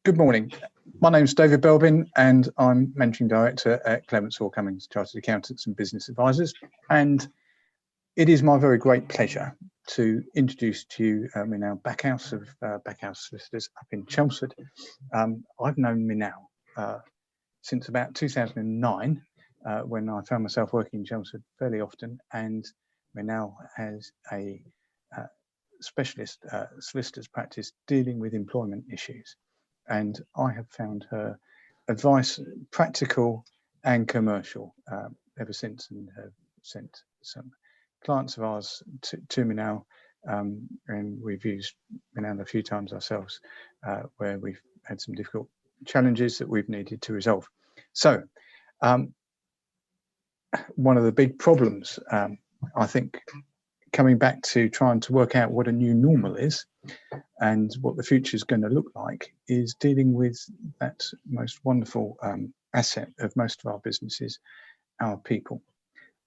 Good morning. My name is David Belbin and I'm Managing Director at Clements Hall Cummings Chartered Accountants and Business Advisors. And it is my very great pleasure to introduce to you Minal Backhouse of Backhouse Solicitors up in Chelmsford. I've known Minal since about 2009 when I found myself working in Chelmsford fairly often, and Minal has a specialist solicitor's practice dealing with employment issues. And I have found her advice practical and commercial ever since, and have sent some clients of ours to Minal, and we've used Minal a few times ourselves where we've had some difficult challenges that we've needed to resolve. So one of the big problems, I think, coming back to trying to work out what a new normal is and what the future is going to look like, is dealing with that most wonderful asset of most of our businesses, our people.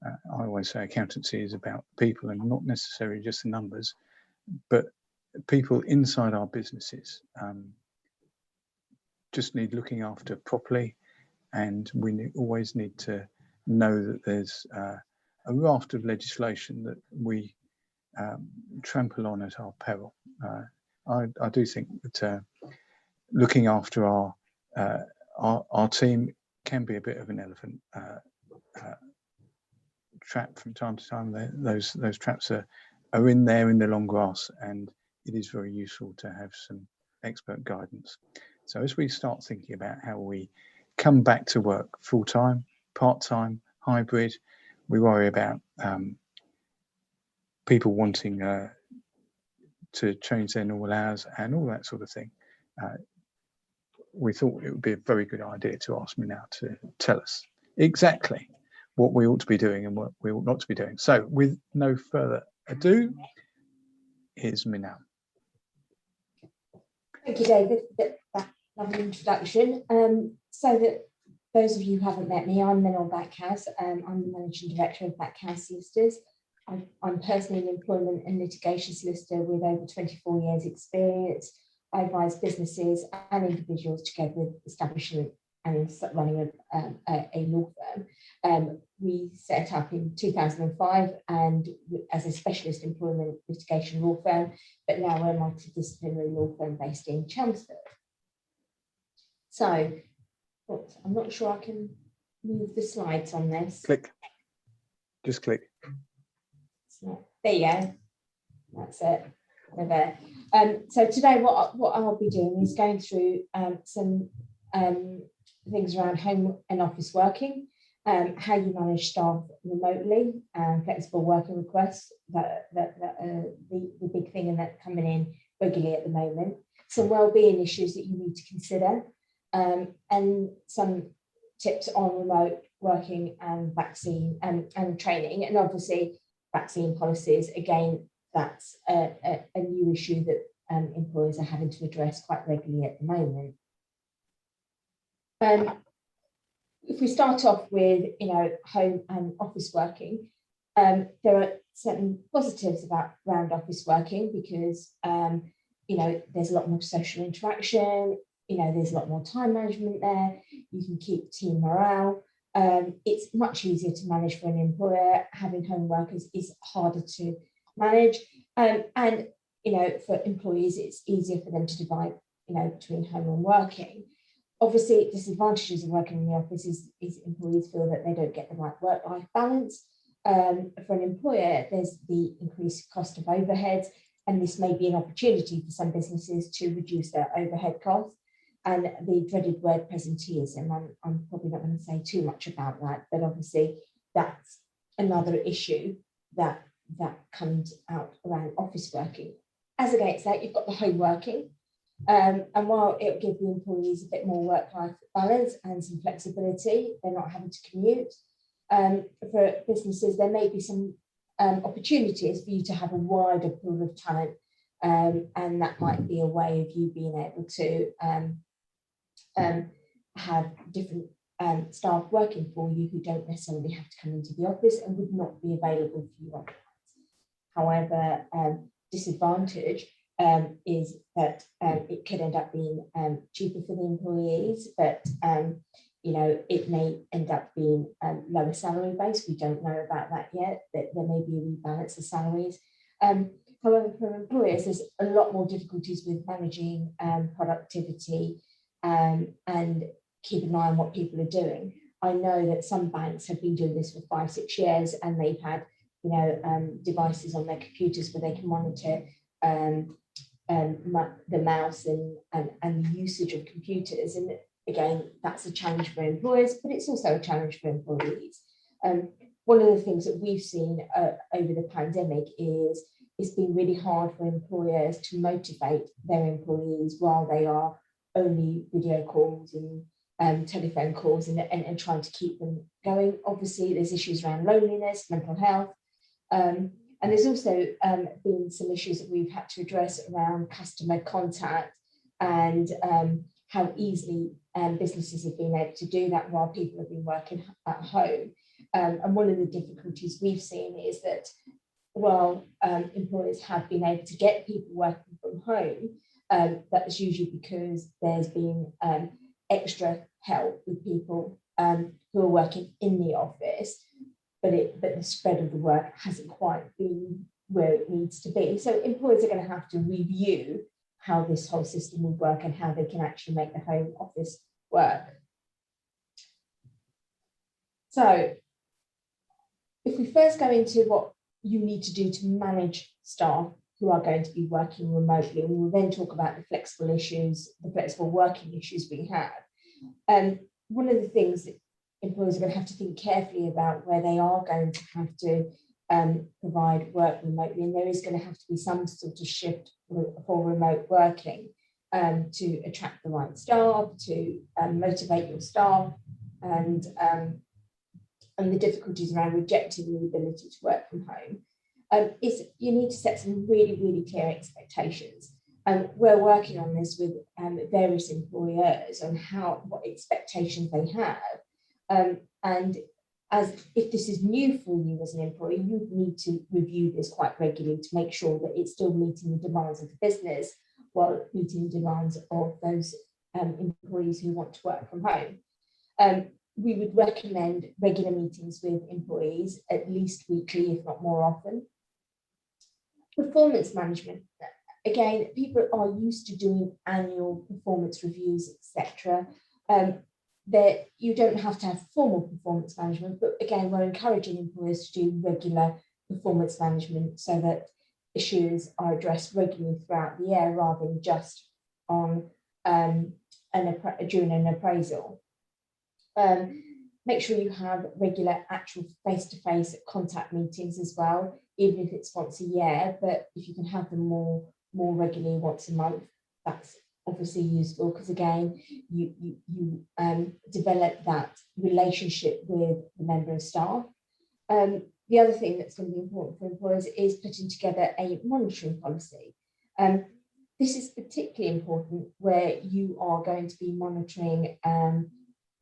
I always say accountancy is about people and not necessarily just the numbers, but people inside our businesses just need looking after properly, and we always need to know that there's a raft of legislation that we trample on at our peril. I do think that looking after our team can be a bit of an elephant trap from time to time. Those traps are in there in the long grass, and it is very useful to have some expert guidance. So as we start thinking about how we come back to work full-time, part-time, hybrid, we worry about people wanting to change their normal hours and all that sort of thing. We thought it would be a very good idea to ask Minal to tell us exactly what we ought to be doing and what we ought not to be doing. So with no further ado, here's Minal. Thank you, David, for that lovely introduction. So that those of you who haven't met me, I'm Minal Backhouse. I'm the Managing Director of Backhouse Solicitors. I'm personally an employment and litigation solicitor with over 24 years experience. I advise businesses and individuals together with establishing and running a law firm. We set up in 2005 and as a specialist employment litigation law firm, but now we're a multidisciplinary law firm based in Chelmsford. So I'm not sure I can move the slides on this. Click. Just click. There you go. That's it. We're there. So today, what I'll be doing is going through some things around home and office working, how you manage staff remotely, flexible working requests that are the big thing and that coming in regularly at the moment. Some wellbeing issues that you need to consider, and some tips on remote working and vaccine and training, and obviously vaccine policies. Again, that's a new issue that employers are having to address quite regularly at the moment. If we start off with, home and office working, there are certain positives around office working because, there's a lot more social interaction, there's a lot more time management there, you can keep team morale. It's much easier to manage for an employer. Having home workers is harder to manage, and for employees it's easier for them to divide between home and working. Obviously, disadvantages of working in the office is employees feel that they don't get the right work-life balance. For an employer, there's the increased cost of overheads, and this may be an opportunity for some businesses to reduce their overhead costs. And the dreaded word presenteeism, I'm probably not going to say too much about that, but obviously that's another issue that comes out around office working. As against that, you've got the home working, and while it'll give the employees a bit more work-life balance and some flexibility, they're not having to commute. For businesses, there may be some opportunities for you to have a wider pool of talent, and that might be a way of you being able to have different staff working for you who don't necessarily have to come into the office and would not be available for you otherwise. However, disadvantage is that it could end up being cheaper for the employees, but it may end up being lower salary base. We don't know about that yet, that there may be a rebalance of salaries. However, for employers, there's a lot more difficulties with managing productivity and keep an eye on what people are doing. I know that some banks have been doing this for 5-6 years, and they've had devices on their computers where they can monitor the mouse and the usage of computers. And again, that's a challenge for employers, but it's also a challenge for employees. One of the things that we've seen over the pandemic is it's been really hard for employers to motivate their employees while they are only video calls and telephone calls and trying to keep them going. Obviously, there's issues around loneliness, mental health, and there's also been some issues that we've had to address around customer contact and how easily businesses have been able to do that while people have been working at home. And one of the difficulties we've seen is that while employers have been able to get people working from home, that's usually because there's been extra help with people who are working in the office, but the spread of the work hasn't quite been where it needs to be. So employers are going to have to review how this whole system will work and how they can actually make the home office work. So if we first go into what you need to do to manage staff who are going to be working remotely, and we'll then talk about the flexible issues, the flexible working issues we have. One of the things that employers are going to have to think carefully about where they are going to have to provide work remotely, and there is going to have to be some sort of shift for remote working to attract the right staff, to motivate your staff, and the difficulties around rejecting the ability to work from home. Is you need to set some really, really clear expectations. We're working on this with various employers on what expectations they have. And as if this is new for you as an employee, you need to review this quite regularly to make sure that it's still meeting the demands of the business while meeting the demands of those employees who want to work from home. We would recommend regular meetings with employees, at least weekly, if not more often. Performance management. Again, people are used to doing annual performance reviews, etc. That you don't have to have formal performance management, but again, we're encouraging employers to do regular performance management so that issues are addressed regularly throughout the year rather than just on during an appraisal. Make sure you have regular actual face-to-face contact meetings as well, even if it's once a year, but if you can have them more regularly once a month, that's obviously useful because again, you develop that relationship with the member of staff. The other thing that's going to be important for employers is putting together a monitoring policy. This is particularly important where you are going to be monitoring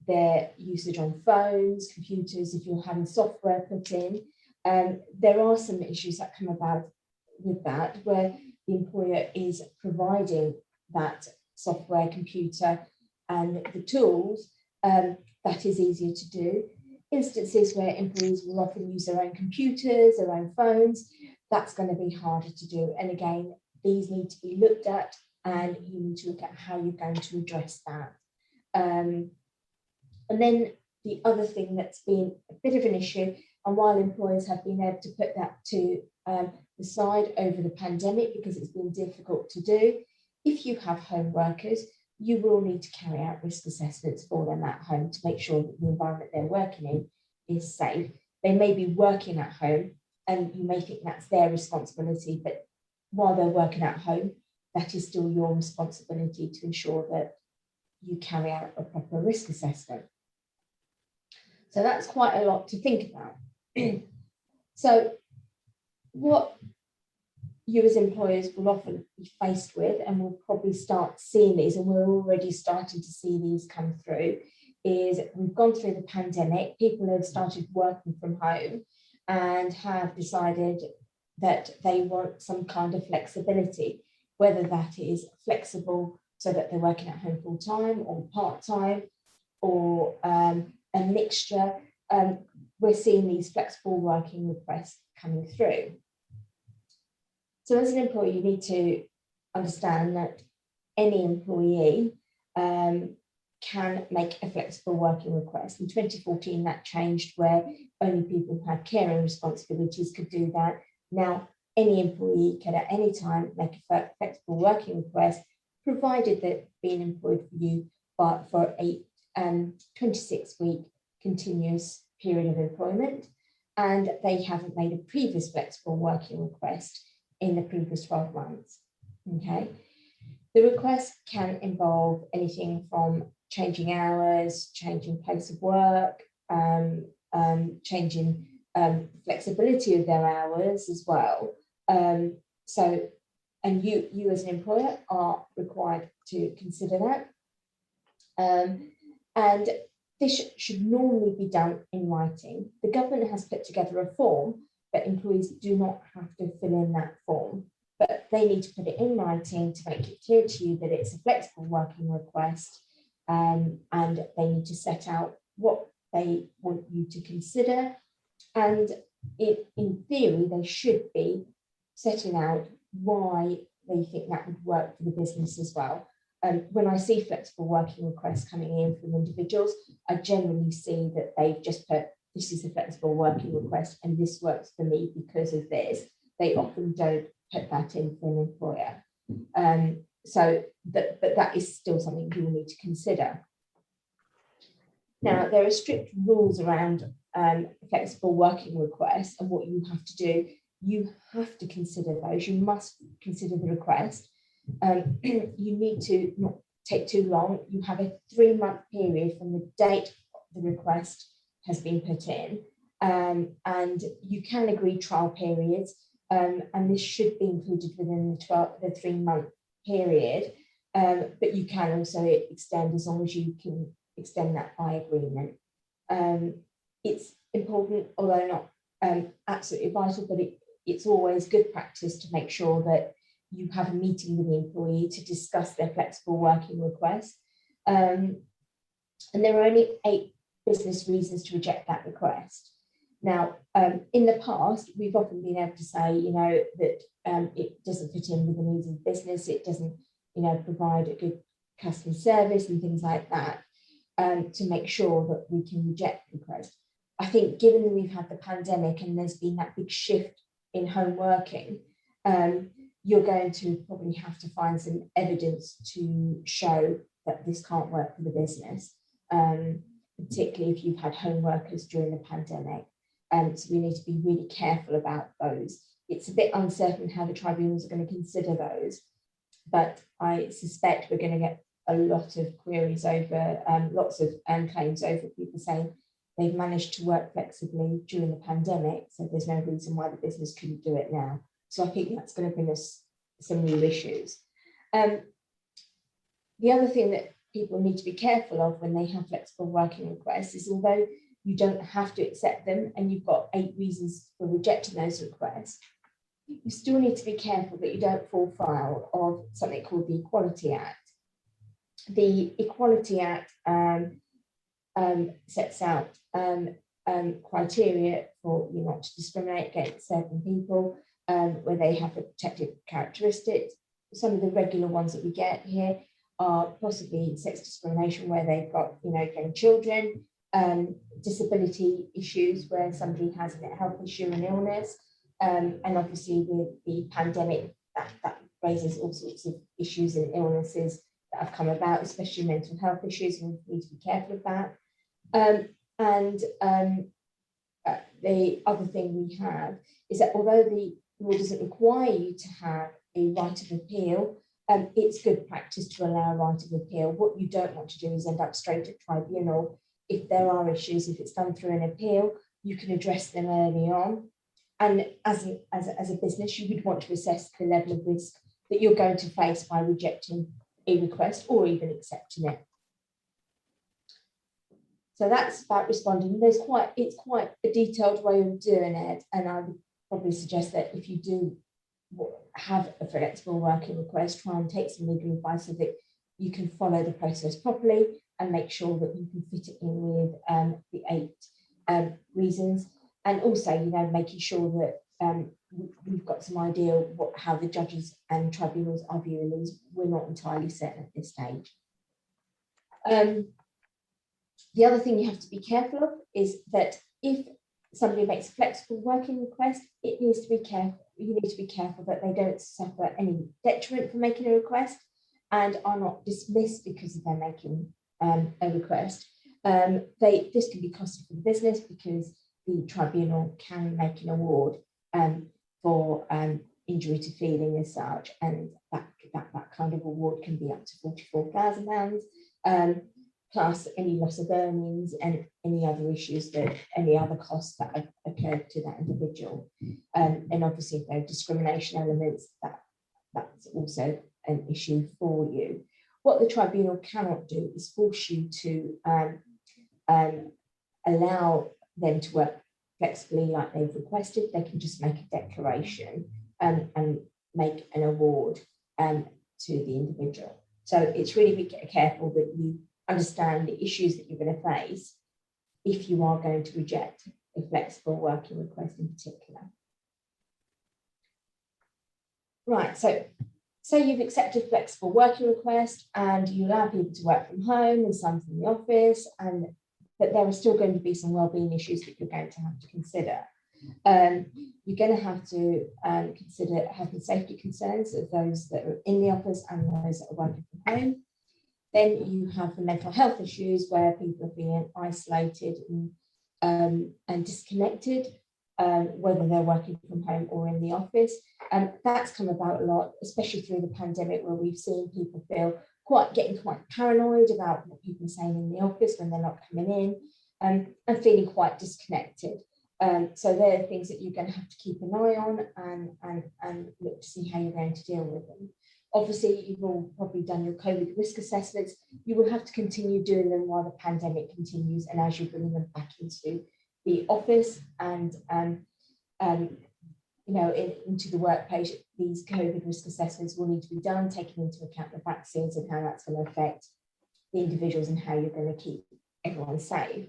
their usage on phones, computers, if you're having software put in. There are some issues that come about with that, where the employer is providing that software, computer, and the tools, that is easier to do. Instances where employees will often use their own computers, their own phones, that's going to be harder to do. And again, these need to be looked at, and you need to look at how you're going to address that. And then the other thing that's been a bit of an issue, and while employers have been able to put that to the side over the pandemic because it's been difficult to do, if you have home workers, you will need to carry out risk assessments for them at home to make sure that the environment they're working in is safe. They may be working at home and you may think that's their responsibility, but while they're working at home, that is still your responsibility to ensure that you carry out a proper risk assessment. So that's quite a lot to think about. So what you as employers will often be faced with, and we'll probably start seeing these, and we're already starting to see these come through, is we've gone through the pandemic, people have started working from home and have decided that they want some kind of flexibility. whether that is flexible so that they're working at home full time or part time, or a mixture. We're seeing these flexible working requests coming through. So as an employee, you need to understand that any employee can make a flexible working request. In 2014, that changed, where only people who had caring responsibilities could do that. Now, any employee can at any time make a flexible working request, provided that being employed for you for a 26-week continuous period of employment, and they haven't made a previous flexible working request in the previous 12 months. Okay. The request can involve anything from changing hours, changing place of work, changing flexibility of their hours as well. And you as an employer are required to consider that. And this should normally be done in writing. The government has put together a form, but employees do not have to fill in that form, but they need to put it in writing to make it clear to you that it's a flexible working request, and they need to set out what they want you to consider. And in theory, they should be setting out why they think that would work for the business as well. When I see flexible working requests coming in from individuals, I generally see that they've just put, this is a flexible working request and this works for me because of this. They often don't put that in for an employer. But that is still something you will need to consider. Now, there are strict rules around flexible working requests and what you have to do. You have to consider those. You must consider the request. You need to not take too long. You have a 3-month period from the date the request has been put in, and you can agree trial periods, and this should be included within the 3-month period, but you can also extend as long as you can extend that by agreement. It's important, although not absolutely vital, but it's always good practice to make sure that you have a meeting with the employee to discuss their flexible working request. And there are only 8 business reasons to reject that request. Now, in the past, we've often been able to say, that it doesn't fit in with the needs of the business, it doesn't, provide a good customer service and things like that, to make sure that we can reject the request. I think given that we've had the pandemic and there's been that big shift in home working, you're going to probably have to find some evidence to show that this can't work for the business, particularly if you've had home workers during the pandemic. So we need to be really careful about those. It's a bit uncertain how the tribunals are going to consider those, but I suspect we're going to get a lot of queries over, lots of claims over people saying they've managed to work flexibly during the pandemic, so there's no reason why the business couldn't do it now. So I think that's going to bring us some new issues. The other thing that people need to be careful of when they have flexible working requests is, although you don't have to accept them and you've got 8 reasons for rejecting those requests, you still need to be careful that you don't fall foul of something called the Equality Act. The Equality Act sets out criteria for you not to discriminate against certain people, where they have a protected characteristics. Some of the regular ones that we get here are possibly sex discrimination, where they've got, young children, disability issues, where somebody has a health issue and illness, and obviously with the pandemic, that raises all sorts of issues and illnesses that have come about, especially mental health issues, and we need to be careful of that. The other thing we have is that although the law doesn't require you to have a right of appeal, it's good practice to allow a right of appeal. What you don't want to do is end up straight at tribunal. If there are issues, if it's done through an appeal, you can address them early on. And as a business, you would want to assess the level of risk that you're going to face by rejecting a request or even accepting it. So that's about responding. It's quite a detailed way of doing it, and I would probably suggest that if you do have a flexible working request, try and take some legal advice so that you can follow the process properly and make sure that you can fit it in with the 8 reasons. And also, making sure that we've got some idea how the judges and tribunals are viewing these. We're not entirely certain at this stage. The other thing you have to be careful of is that if somebody makes a flexible working request, you need to be careful that they don't suffer any detriment for making a request and are not dismissed because they're making a request. This can be costly for the business because the tribunal can make an award for injury to feeling as such, and that kind of award can be up to £44,000, plus any loss of earnings and any other issues any other costs that have occurred to that individual. And obviously, if there are discrimination elements, that's also an issue for you. What the tribunal cannot do is force you to allow them to work flexibly like they've requested. They can just make a declaration and make an award to the individual. So it's really be careful that you understand the issues that you're going to face if you are going to reject a flexible working request in particular. Right, so say you've accepted a flexible working request and you allow people to work from home and some from the office, but there are still going to be some wellbeing issues that you're going to have to consider. You're going to have to consider health and safety concerns of those that are in the office and those that are working from home. Then you have the mental health issues where people are being isolated and disconnected, whether they're working from home or in the office. That's come about a lot, especially through the pandemic, where we've seen people getting quite paranoid about what people are saying in the office when they're not coming in, and feeling quite disconnected. So they're things that you're going to have to keep an eye on and look to see how you're going to deal with them. Obviously, you've all probably done your COVID risk assessments. You will have to continue doing them while the pandemic continues and as you bring them back into the office and into the workplace. These COVID risk assessments will need to be done, taking into account the vaccines and how that's going to affect the individuals and how you're going to keep everyone safe.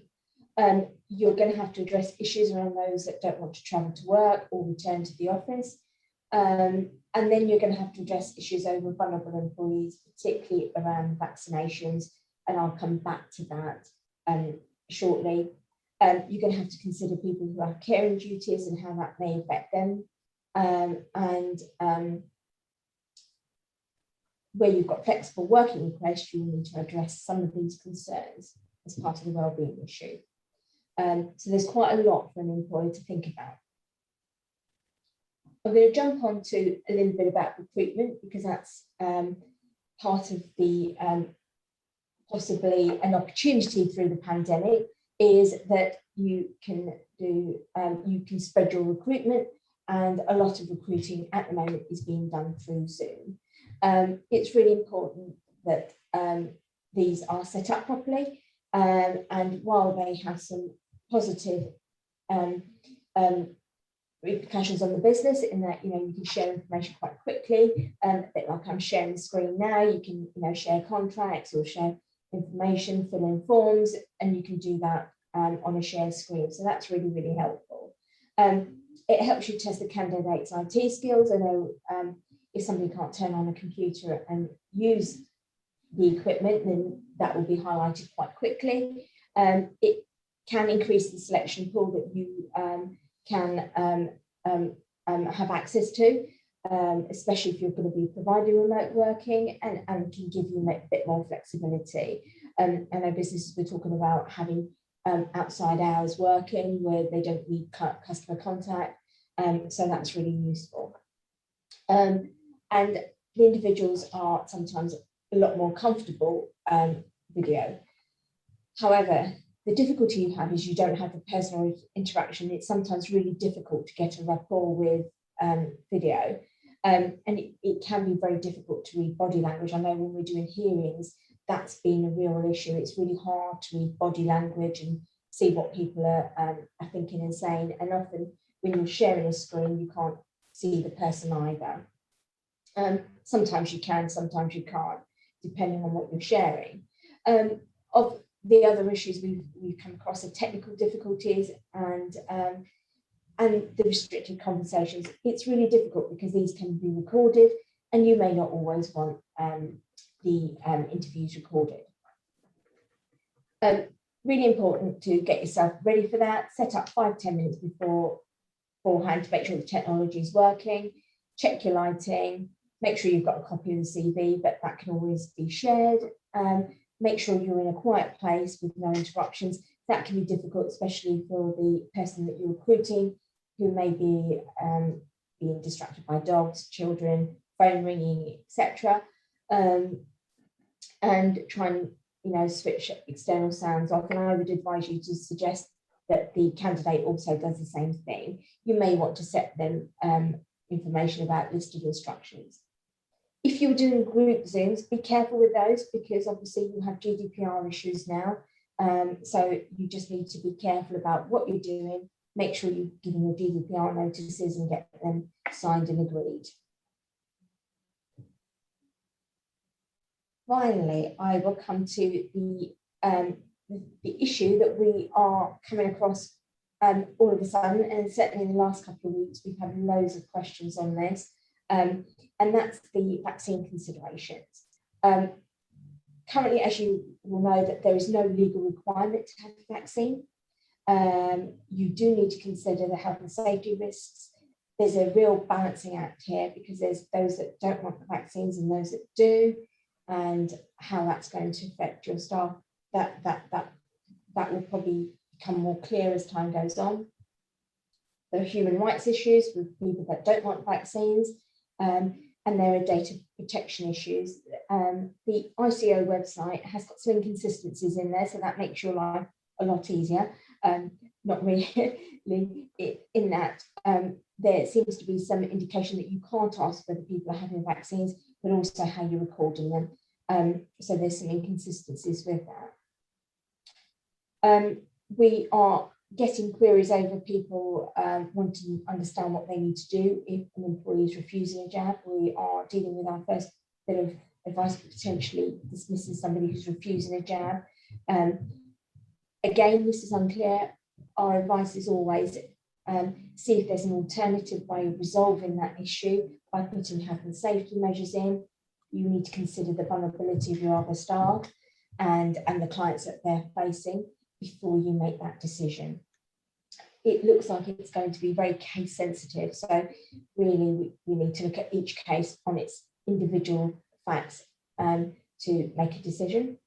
You're going to have to address issues around those that don't want to travel to work or return to the office. And then you're going to have to address issues over vulnerable employees, particularly around vaccinations, and I'll come back to that shortly. You're going to have to consider people who have caring duties and how that may affect them. Where you've got flexible working requests, you will need to address some of these concerns as part of the wellbeing issue. So there's quite a lot for an employer to think about. I'm going to jump on to a little bit about recruitment because that's part of the possibly an opportunity through the pandemic, is that you can spread your recruitment, and a lot of recruiting at the moment is being done through Zoom. It's really important that these are set up properly, and while they have some positive repercussions on the business in that you can share information quite quickly, a bit like I'm sharing the screen now. You can share contracts or share information, fill in forms, and you can do that on a shared screen. So that's really, really helpful. It helps you test the candidate's IT skills. I know if somebody can't turn on a computer and use the equipment, then that will be highlighted quite quickly. It can increase the selection pool that you can have access to, especially if you're going to be providing remote working, and can give you a bit more flexibility. And our businesses, we're talking about having outside hours working where they don't need customer contact, so that's really useful. And the individuals are sometimes a lot more comfortable video. However, the difficulty you have is you don't have the personal interaction. It's sometimes really difficult to get a rapport with video, and it can be very difficult to read body language. I know when we're doing hearings, that's been a real issue. It's really hard to read body language and see what people are thinking and saying, and often when you're sharing a screen, you can't see the person either. Sometimes you can, sometimes you can't, depending on what you're sharing. Of the other issues we've come across are technical difficulties and the restricted conversations. It's really difficult because these can be recorded and you may not always want the interviews recorded. Really important to get yourself ready for that. Set up 5-10 minutes beforehand to make sure the technology is working. Check your lighting. Make sure you've got a copy of the CV, but that can always be shared. Make sure you're in a quiet place with no interruptions. That can be difficult, especially for the person that you're recruiting, who may be being distracted by dogs, children, phone ringing, etc. And try and switch external sounds off. And I would advise you to suggest that the candidate also does the same thing. You may want to set them information about listed instructions. If you're doing group Zooms, be careful with those because obviously you have GDPR issues now. So you just need to be careful about what you're doing. Make sure you're giving your GDPR notices and get them signed and agreed. Finally, I will come to the issue that we are coming across all of a sudden, and certainly in the last couple of weeks, we've had loads of questions on this, and that's the vaccine considerations. Currently, as you will know, that there is no legal requirement to have a vaccine. You do need to consider the health and safety risks. There's a real balancing act here because there's those that don't want the vaccines and those that do, and how that's going to affect your staff. That will probably become more clear as time goes on. There are human rights issues with people that don't want vaccines, and there are data protection issues. The ICO website has got some inconsistencies in there, so that makes your life a lot easier. Not really in that there seems to be some indication that you can't ask whether people are having vaccines, but also how you're recording them. So there's some inconsistencies with that. We are getting queries over people wanting to understand what they need to do if an employee is refusing a jab. We are dealing with our first bit of advice for potentially dismissing somebody who's refusing a jab. Again, this is unclear. Our advice is always see if there's an alternative way of resolving that issue by putting health and safety measures in. You need to consider the vulnerability of your other staff and the clients that they're facing before you make that decision. It looks like it's going to be very case sensitive. So really we need to look at each case on its individual facts to make a decision.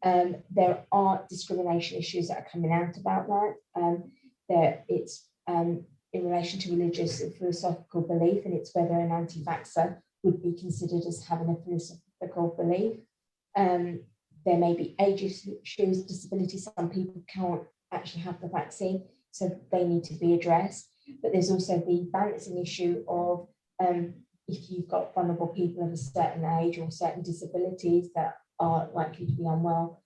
There are discrimination issues that are coming out about that. It's in relation to religious and philosophical belief, and it's whether an anti-vaxxer would be considered as having a philosophical belief. There may be age issues, disabilities. Some people can't actually have the vaccine, so they need to be addressed. But there's also the balancing issue of if you've got vulnerable people of a certain age or certain disabilities that are likely to be unwell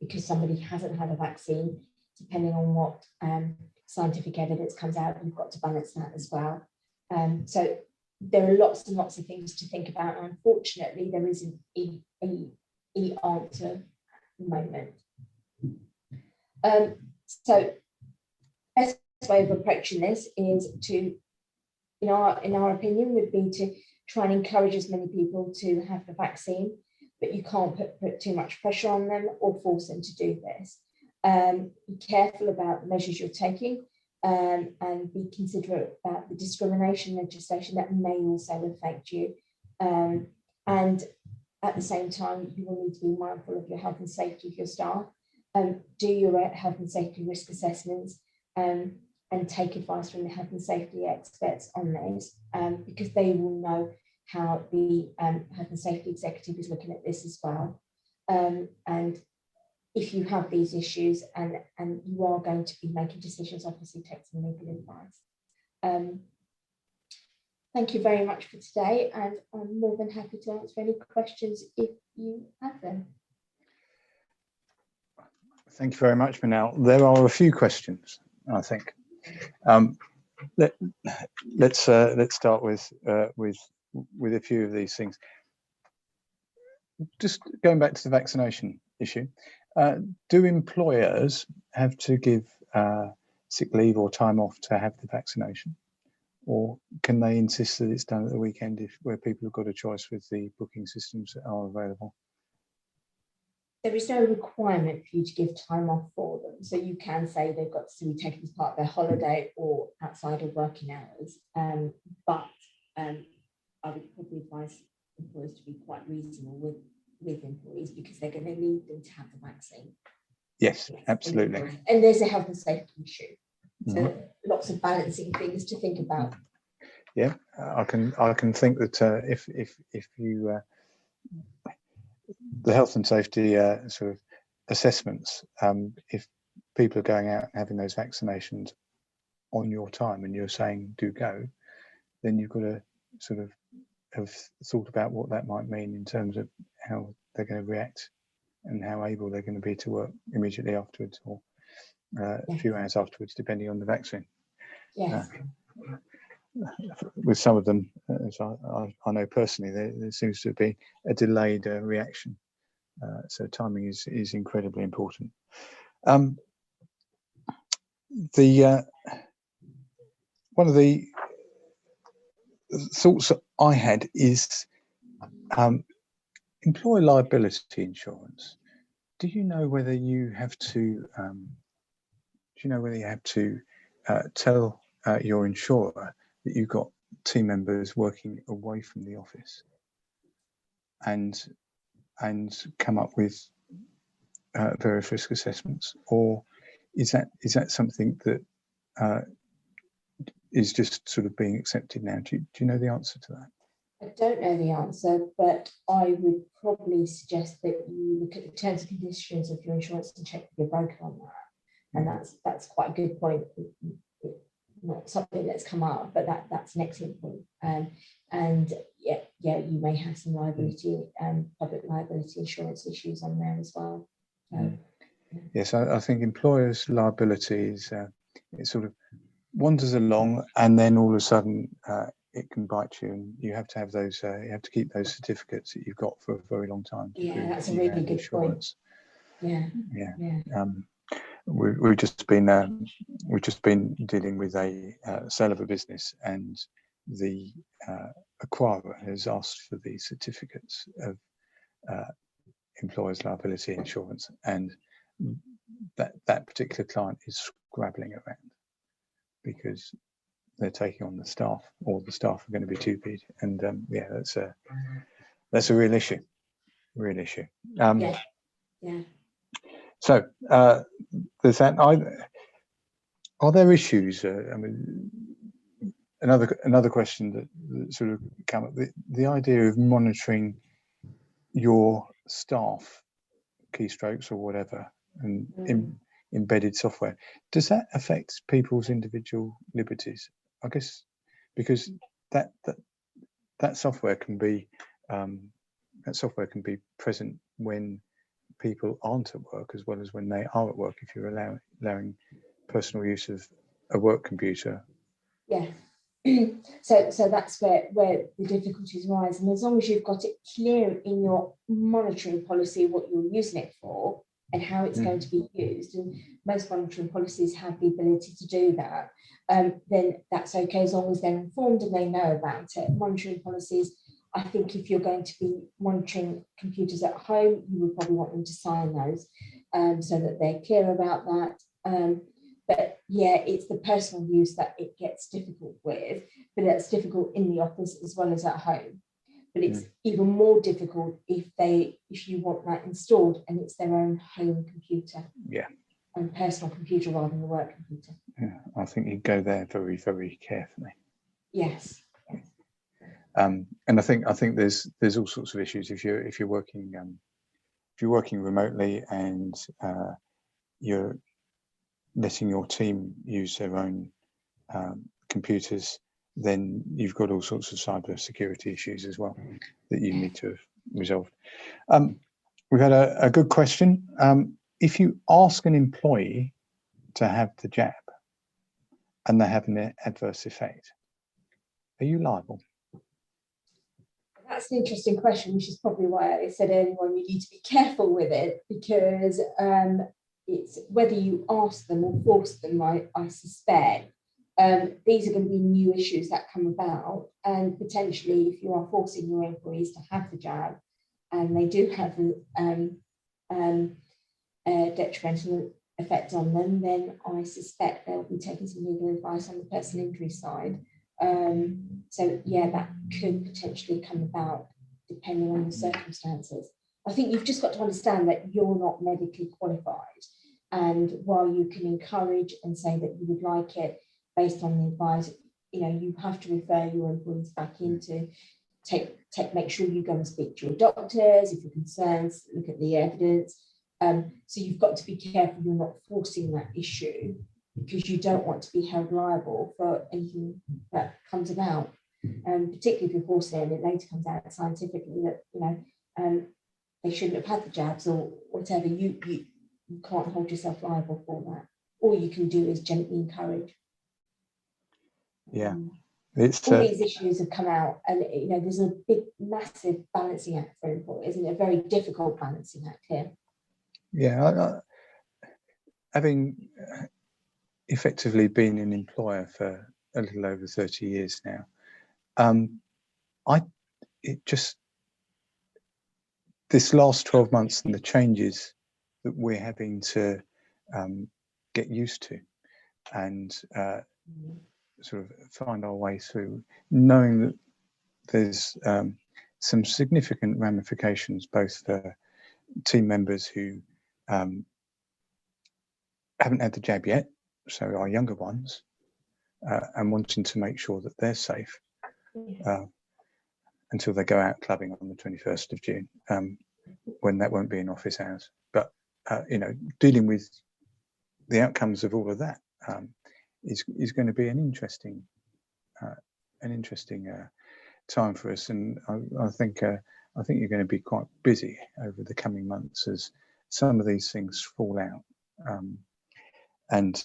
because somebody hasn't had a vaccine, depending on what scientific evidence comes out, you've got to balance that as well. So there are lots and lots of things to think about. And unfortunately, there isn't an answer at the moment. So best way of approaching this is to, in our opinion, would be to try and encourage as many people to have the vaccine, but you can't put too much pressure on them or force them to do this. Be careful about the measures you're taking and be considerate about the discrimination legislation that may also affect you. And at the same time, you will need to be mindful of your health and safety of your staff. Do your health and safety risk assessments and take advice from the health and safety experts on this because they will know how the health and safety executive is looking at this as well. And if you have these issues and you are going to be making decisions, obviously take some legal advice. Thank you very much for today, and I'm more than happy to answer any questions if you have them. Thank you very much, Minal. There are a few questions, I think. let's start with a few of these things. Just going back to the vaccination issue, do employers have to give sick leave or time off to have the vaccination, or can they insist that it's done at the weekend where people have got a choice with the booking systems that are available? There is no requirement for you to give time off for them. So you can say they've got to be taken as part of their holiday or outside of working hours. But I would probably advise employers to be quite reasonable with employees, because they're going to need them to have the vaccine. Yes, absolutely. And there's a health and safety issue. So lots of balancing things to think about. Yeah, I can think that if you the health and safety sort of assessments, if people are going out and having those vaccinations on your time and you're saying do go, then you've got to sort of have thought about what that might mean in terms of how they're going to react and how able they're going to be to work immediately afterwards, or a few hours afterwards, depending on the vaccine. Yes. With some of them, as I know personally, there seems to be a delayed reaction. So timing is incredibly important. One of the thoughts that I had is employer liability insurance. Do you know whether you have to? Tell your insurer that you've got team members working away from the office, and come up with various risk assessments, or is that something that is just sort of being accepted now? Do you know the answer to that? I don't know the answer, but I would probably suggest that you look at the terms and conditions of your insurance and check with your broker on that. And that's quite a good point. Not something that's come up, but that's an excellent point. And yeah, you may have some liability public liability insurance issues on there as well. Yes, I think employers' liability is it sort of wanders along, and then all of a sudden it can bite you, and you have to have those. You have to keep those certificates that you've got for a very long time. Yeah, that's a really good point. Yeah. We've just been dealing with a sale of a business, and the acquirer has asked for the certificates of employers' liability insurance, and that particular client is scrabbling around because they're taking on the staff, or the staff are going to be too big, and that's a real issue. So there's that. Are there issues? I mean, another question that sort of come up: the idea of monitoring your staff keystrokes or whatever, and embedded software. Does that affect people's individual liberties? I guess because that software can be present when people aren't at work as well as when they are at work, if you're allowing personal use of a work computer. Yeah. So that's where the difficulties arise. And as long as you've got it clear in your monitoring policy what you're using it for and how it's going to be used, and most monitoring policies have the ability to do that, then that's okay, as long as they're informed and they know about it. Monitoring policies, I think if you're going to be monitoring computers at home, you would probably want them to sign those so that they're clear about that. But yeah, it's the personal use that it gets difficult with, but that's difficult in the office as well as at home. But it's even more difficult if you want that installed and it's their own home computer. Yeah. And personal computer rather than the work computer. Yeah, I think you go there very, very carefully. Yes. And I think there's all sorts of issues if you're working remotely and you're letting your team use their own computers, then you've got all sorts of cyber security issues as well that you need to have resolved. We've had a good question. If you ask an employee to have the jab, and they have an adverse effect, are you liable? That's an interesting question, which is probably why I said earlier on you need to be careful with it, because it's whether you ask them or force them, I suspect. These are going to be new issues that come about, and potentially if you are forcing your employees to have the jab and they do have a detrimental effect on them, then I suspect they'll be taking some legal advice on the personal injury side. So yeah, that could potentially come about depending on the circumstances. I think you've just got to understand that you're not medically qualified, and while you can encourage and say that you would like it based on the advice, you have to refer your employees back into make sure you go and speak to your doctors if you're concerned, look at the evidence. So you've got to be careful you're not forcing that issue, because you don't want to be held liable for anything that comes about. Particularly if you're forcing it and it later comes out scientifically that they shouldn't have had the jabs or whatever, you can't hold yourself liable for that. All you can do is gently encourage. Yeah, all these issues have come out, and there's a big, massive balancing act for employers, and a very difficult balancing act here. Yeah, having effectively been an employer for a little over 30 years now, this last 12 months and the changes that we're having to get used to and sort of find our way through, knowing that there's some significant ramifications both for team members who haven't had the jab yet, so our younger ones, and wanting to make sure that they're safe until they go out clubbing on the 21st of June, when that won't be in office hours. But dealing with the outcomes of all of that is going to be an interesting time for us, and I think you're going to be quite busy over the coming months as some of these things fall out and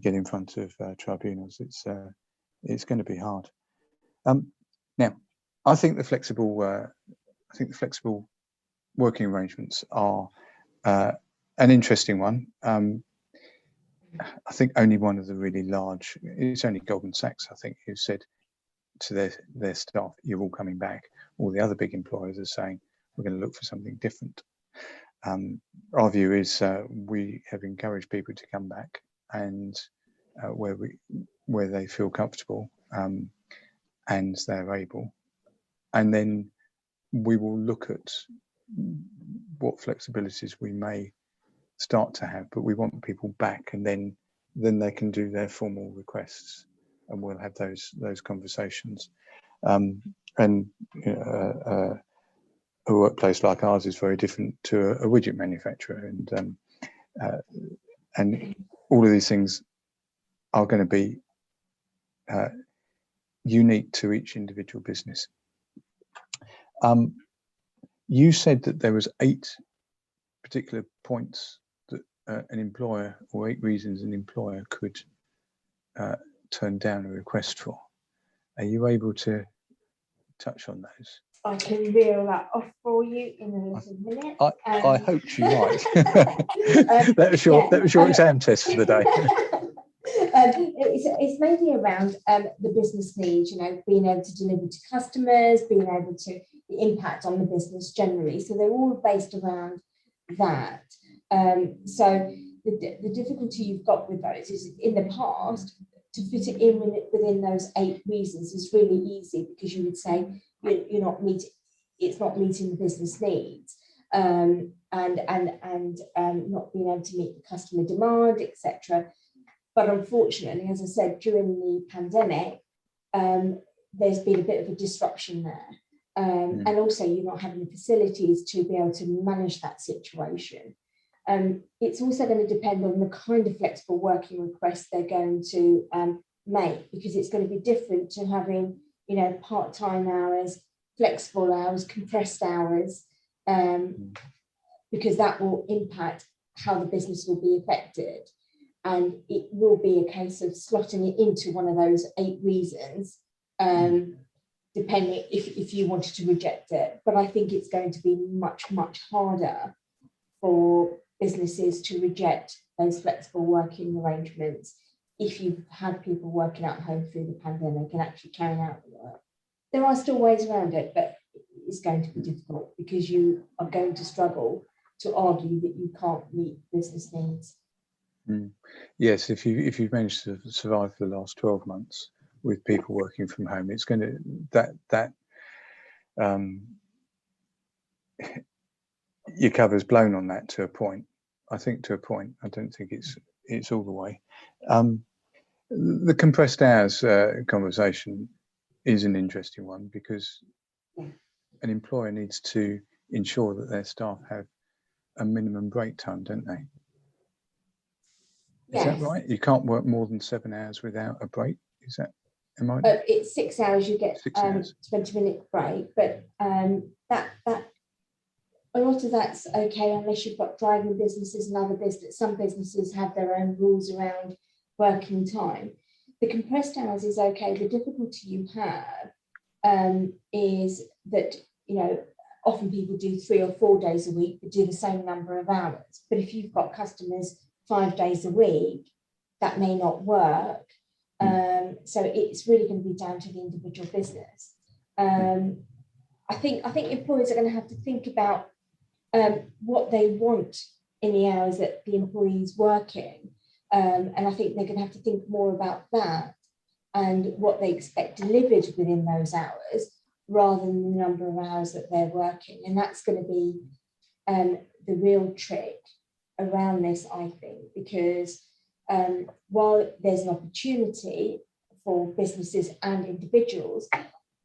get in front of tribunals. It's going to be hard. Now, I think the flexible working arrangements are an interesting one. I think only one of the really large, it's only Goldman Sachs, I think, who said to their staff, you're all coming back. All the other big employers are saying, we're going to look for something different. Our view is we have encouraged people to come back, and where they feel comfortable and they're able. And then we will look at what flexibilities we may start to have, but we want people back, and then they can do their formal requests, and we'll have those conversations. And a workplace like ours is very different to a widget manufacturer, and all of these things are going to be unique to each individual business. You said that there was 8 particular points that an employer, or 8 reasons an employer could turn down a request for. Are you able to touch on those? I can reel that off for you in a little minute. I hoped you might. That was your exam test for the day. It's mainly around the business needs, being able to deliver to customers, being able to the impact on the business generally. So they're all based around that. So the difficulty you've got with those is, in the past, to fit it in within those 8 reasons is really easy, because you would say it's not meeting the business needs, and not being able to meet the customer demand, etc. But unfortunately, as I said, during the pandemic, there's been a bit of a disruption there. And also you're not having the facilities to be able to manage that situation. It's also going to depend on the kind of flexible working request they're going to make, because it's going to be different to having, part-time hours, flexible hours, compressed hours, because that will impact how the business will be affected. and it will be a case of slotting it into one of those 8 reasons, depending if you wanted to reject it. But I think it's going to be much, much harder for businesses to reject those flexible working arrangements if you've had people working at home through the pandemic and actually carrying out the work. There are still ways around it, but it's going to be difficult because you are going to struggle to argue that you can't meet business needs. Yes, if you've managed to survive for the last 12 months with people working from home, it's going to your cover's blown on that to a point. I think to a point. I don't think it's all the way. The compressed hours conversation is an interesting one because an employer needs to ensure that their staff have a minimum break time, don't they? Is that right? You can't work more than 7 hours without a break. Is that? Am I? It's 6 hours. You get 20-minute break, but that a lot of that's okay unless you've got driving businesses and other business. Some businesses have their own rules around working time. The compressed hours is okay. The difficulty you have is that, often people do 3 or 4 days a week, but do the same number of hours. But if you've got customers 5 days a week, that may not work. So it's really going to be down to the individual business. I think employers are going to have to think about what they want in the hours that the employee is working. And I think they're going to have to think more about that and what they expect delivered within those hours rather than the number of hours that they're working. And that's going to be the real trick around this, I think, because while there's an opportunity for businesses and individuals,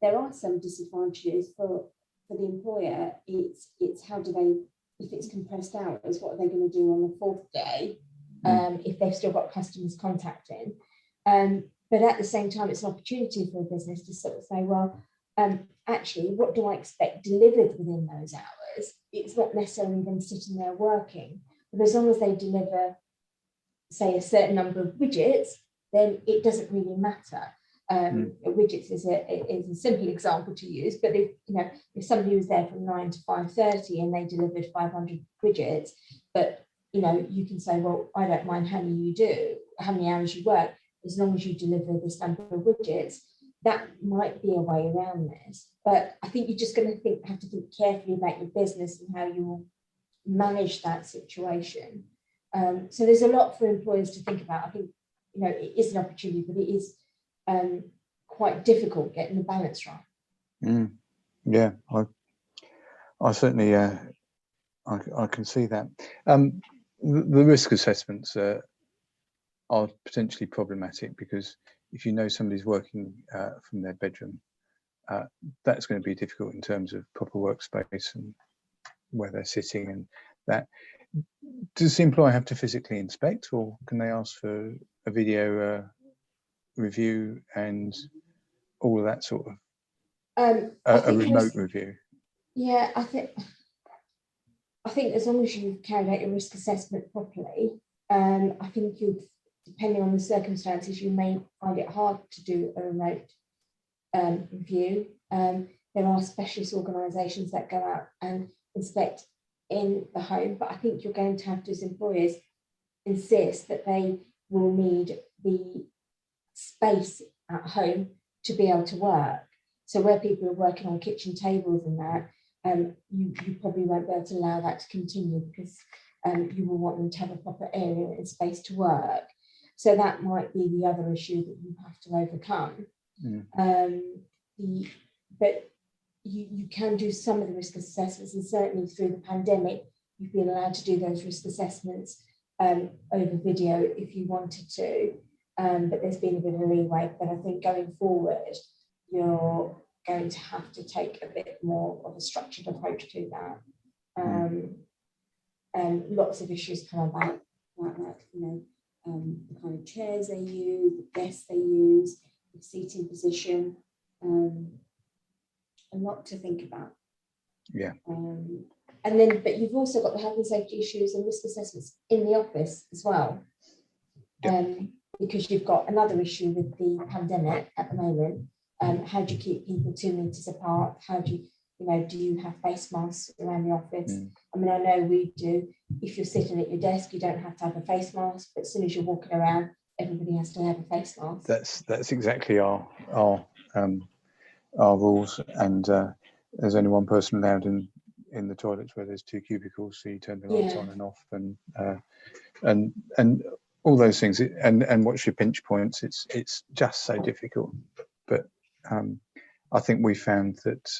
there are some disadvantages for the employer. It's how do they, if it's compressed hours, what are they going to do on the 4th day if they've still got customers contacting? But at the same time, it's an opportunity for a business to sort of say, well, actually, what do I expect delivered within those hours? It's not necessarily them sitting there working, but as long as they deliver, say, a certain number of widgets, then it doesn't really matter. Widgets is a simple example to use, but if somebody was there from 9 to 5:30 and they delivered 500 widgets, but you can say, well, I don't mind how many hours you work, as long as you deliver this number of widgets. That might be a way around this, but I think you're just going to have to think carefully about your business and how you will manage that situation. So there's a lot for employers to think about. I think it is an opportunity, but it is quite difficult getting the balance right. Yeah, I certainly I can see that. The risk assessments are potentially problematic because if somebody's working from their bedroom, that's going to be difficult in terms of proper workspace and where they're sitting and that. Does the employer have to physically inspect, or can they ask for a video review and all of that sort of a remote review? Yeah, I think as long as you've carried out your risk assessment properly, I think depending on the circumstances, you may find it hard to do a remote review. There are specialist organisations that go out and inspect in the home, but I think you're going to have to, as employers, insist that they will need the space at home to be able to work. So where people are working on kitchen tables and that, you probably won't be able to allow that to continue because you will want them to have a proper area and space to work. So that might be the other issue that you have to overcome. But you can do some of the risk assessments, and certainly through the pandemic, you've been allowed to do those risk assessments over video if you wanted to. But there's been a bit of a leeway. But I think going forward, you're going to have to take a bit more of a structured approach to that. Lots of issues come about like that, the kind of chairs they use, the desks they use, the seating position, a lot to think about. Yeah. But you've also got the health and safety issues and risk assessments in the office as well. because you've got another issue with the pandemic at the moment. How do you keep people 2 meters apart? How do you, do you have face masks around the office? I mean, I know we do. If you're sitting at your desk, you don't have to have a face mask, but as soon as you're walking around, everybody has to have a face mask. That's exactly our rules, and there's only one person allowed in the toilets where there's 2 cubicles, so you turn the lights on and off, and all those things, and what's your pinch points. It's just so difficult, but I think we found that,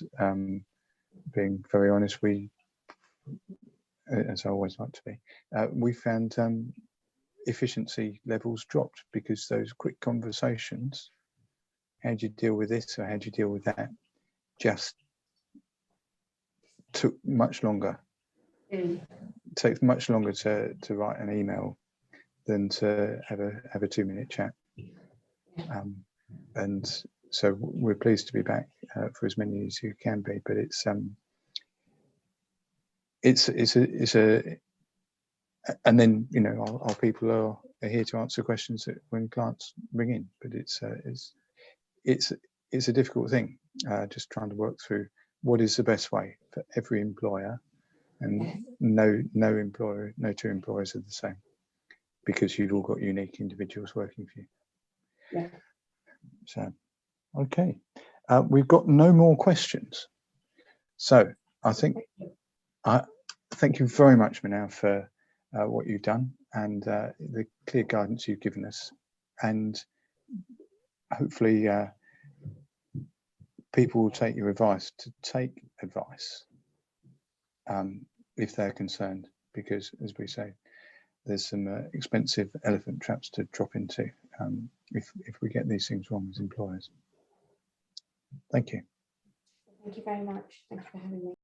being very honest, as I always like to be, we found efficiency levels dropped because those quick conversations, how do you deal with this or how do you deal with that, just took much longer. It takes much longer to write an email than to have a 2-minute chat, and so we're pleased to be back for as many as you can be, but it's a and then our people are here to answer questions when clients ring in, but it's a difficult thing, just trying to work through what is the best way for every employer, and no two employers are the same, because you've all got unique individuals working for you. So okay, we've got no more questions, so I think thank you very much, Minal, for what you've done and the clear guidance you've given us, and hopefully people will take your advice to take advice if they're concerned, because as we say, there's some expensive elephant traps to drop into if we get these things wrong as employers. Thank you. Thank you very much. Thank you for having me.